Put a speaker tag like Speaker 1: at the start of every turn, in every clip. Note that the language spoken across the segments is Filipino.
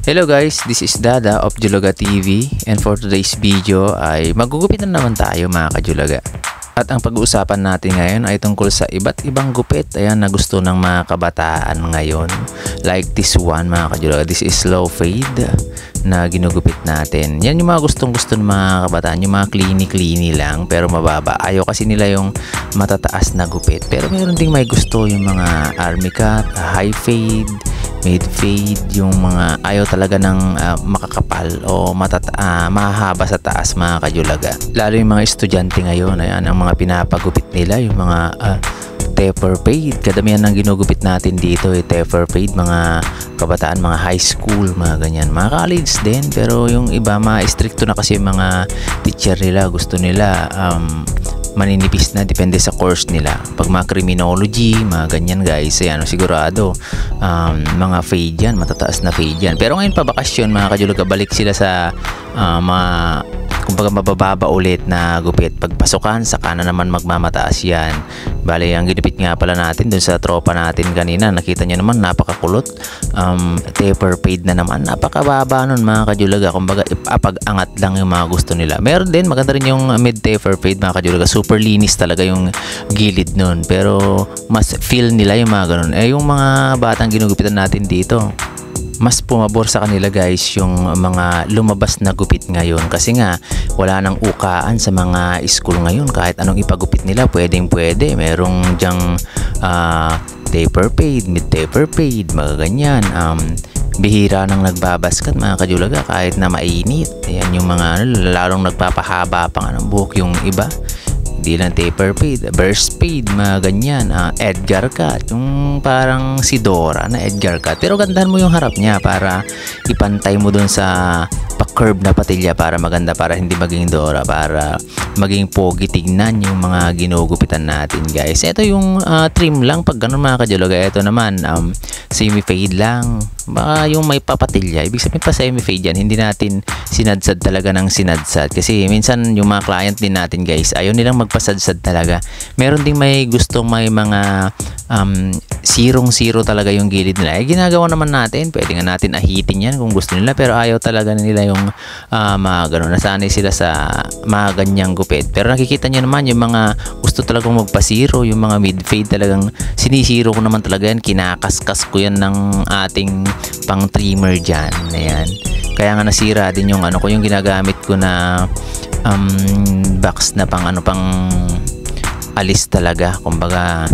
Speaker 1: Hello guys, this is Dada of Julaga TV, and for today's video ay magugupit na naman tayo mga kajulaga. At ang pag-uusapan natin ngayon ay tungkol sa iba't ibang gupit ayan na gusto ng mga kabataan ngayon. Like this one mga kajulaga, this is slow fade na ginugupit natin. Yan yung mga gustong-gusto ng mga kabataan, yung mga cleany lang pero mababa. Ayaw kasi nila yung matataas na gupit. Pero meron ding may gusto yung mga army cut, high fade, mid fade, yung mga ayaw talaga ng makakapal o mahahaba sa taas mga kajulaga. Lalo yung mga estudyante ngayon, ayan ang mga pinapagupit nila, yung mga taper fade. Kadamihan ng ginugupit natin dito ay taper fade, mga kabataan, mga high school, mga ganyan, mga college din. Pero yung iba mga stricto na kasi yung mga teacher nila, gusto nila maninipis na, depende sa course nila. Pag mga criminology, mga ganyan guys, ayan, sigurado mga fade yan, matataas na fade yan. Pero ngayon pa bakasyon mga kajulaga, balik sila sa mga kumbaga mabababa ulit na gupit. Pagpasukan, saka na naman magmamataas yan. Bale, ang ginupit nga pala natin dun sa tropa natin kanina, nakita nyo naman napakakulot. Taper fade na naman, napakababa nun mga kajulaga. Kumbaga ipapag-angat lang yung mga gusto nila. Meron din, maganda rin yung mid taper fade mga kajulaga, super linis talaga yung gilid nun, pero mas feel nila yung mga ganun. Yung mga batang ginugupitan natin dito, mas pumabor sa kanila guys yung mga lumabas na gupit ngayon, kasi nga wala nang ukaan sa mga school ngayon. Kahit anong ipagupit nila pwedeng pwede. Merong dyang taper fade, mid taper fade, mga ganyan. Bihira nang nagbabaskat mga kajulaga kahit na mainit. Ayan yung mga lalong nagpapahaba pang ng buhok yung iba. Hindi lang taper fade, burst fade, mga ganyan. Edgar cut, yung parang si Dora na Edgar cut, pero gandahan mo yung harap niya para ipantay mo dun sa pa-curve na patilya para maganda, para hindi maging Dora, para maging pogi tignan yung mga ginugupitan natin guys. Ito yung trim lang pag ganun mga kajulaga. Ito naman semi fade lang, baka yung may papatilya, ibig sabihin pa semi fade yan. Hindi natin sinadsad talaga ng sinadsad, kasi minsan yung mga client din natin guys, ayaw nilang magpasadsad talaga. Meron ding may gustong may mga zero talaga yung gilid nila. Ginagawa naman natin, pwede nga natin ahitin yan kung gusto nila, pero ayaw talaga nila yung mga ganun. Nasanay sila sa mga ganyang gupit. Pero nakikita nyo naman yung mga gusto talagang magpa-zero, yung mga mid fade talagang sinisiro ko naman talaga yan, kinakaskas ko yan ng ating pang trimmer dyan. Ayan. Kaya nga nasira din yung ko, yung ginagamit ko na box na pang alis talaga, kumbaga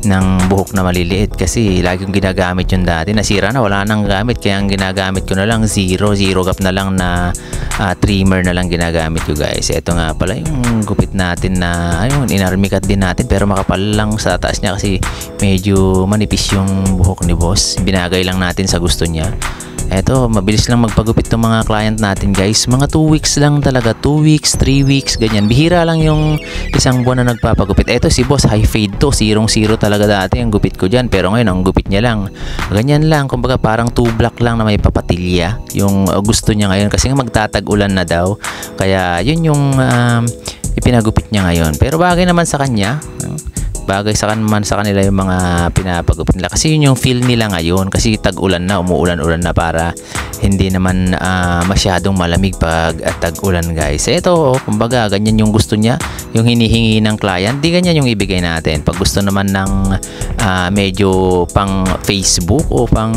Speaker 1: ng buhok na maliliit, kasi lagi kong ginagamit yun dati. Nasira na, wala nang gamit, kaya ang ginagamit ko na lang zero gap na lang na trimmer na lang ginagamit ko guys. Ito nga pala yung gupit natin na ayun, inarmy cut din natin, pero makapal lang sa taas niya kasi medyo manipis yung buhok ni boss. Binagay lang natin sa gusto niya. Eto, mabilis lang magpagupit ng mga client natin guys. Mga 2 weeks lang talaga, 2 weeks, 3 weeks, ganyan. Bihira lang yung isang buwan na nagpapagupit. Eto si boss, high fade to, zero talaga dati ang gupit ko dyan. Pero ngayon, ang gupit niya lang, ganyan lang. Kumbaga parang 2 block lang na may papatilya. Yung gusto niya ngayon, kasi magtatag-ulan na daw. Kaya yun yung ipinagupit niya ngayon. Pero bagay naman sa kanya, bagay sa kanila yung mga pinapagupit nila, kasi yun yung feel nila ngayon, kasi tag-ulan na, umuulan-ulan na, para hindi naman masyadong malamig pag tag-ulan guys. Ito, kumbaga ganyan yung gusto niya, yung hinihingi ng client, di ganyan yung ibigay natin. Pag gusto naman ng medyo pang Facebook o pang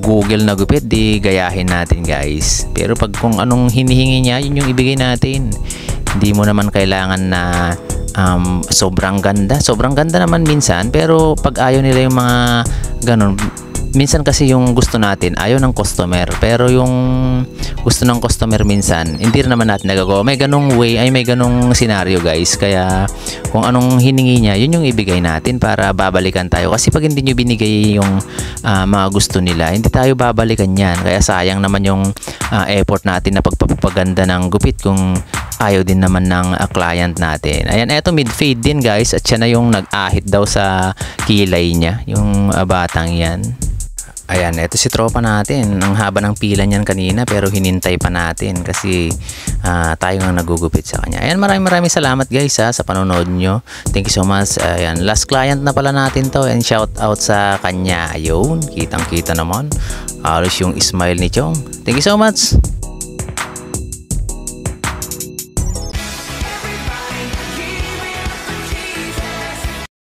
Speaker 1: Google na gupit, di gayahin natin guys. Pero pag kung anong hinihingi niya, yun yung ibigay natin. Hindi mo naman kailangan na sobrang ganda naman minsan, pero pag ayaw nila yung mga ganun, minsan kasi yung gusto natin ayaw ng customer, pero yung gusto ng customer minsan hindi rin naman natin nagagawa. May ganung way, may ganung scenario guys. Kaya kung anong hiningi niya, yun yung ibigay natin para babalikan tayo. Kasi pag hindi nyo binigay yung mga gusto nila, hindi tayo babalikan yan. Kaya sayang naman yung effort natin na pagpapaganda ng gupit kung ayaw din naman ng client natin. Ayan, eto mid fade din guys, at siya na yung nag-ahit daw sa kilay niya, yung batang yan. Ayan, eto si tropa natin. Ang haba ng pila niyan kanina, pero hinintay pa natin kasi tayo nga nagugupit sa kanya. Ayan, maraming salamat guys sa panonood nyo. Thank you so much. Ayan, last client na pala natin to, and shout out sa kanya. Ayun, kitang kita naman. Alos yung smile ni Chong. Thank you so much.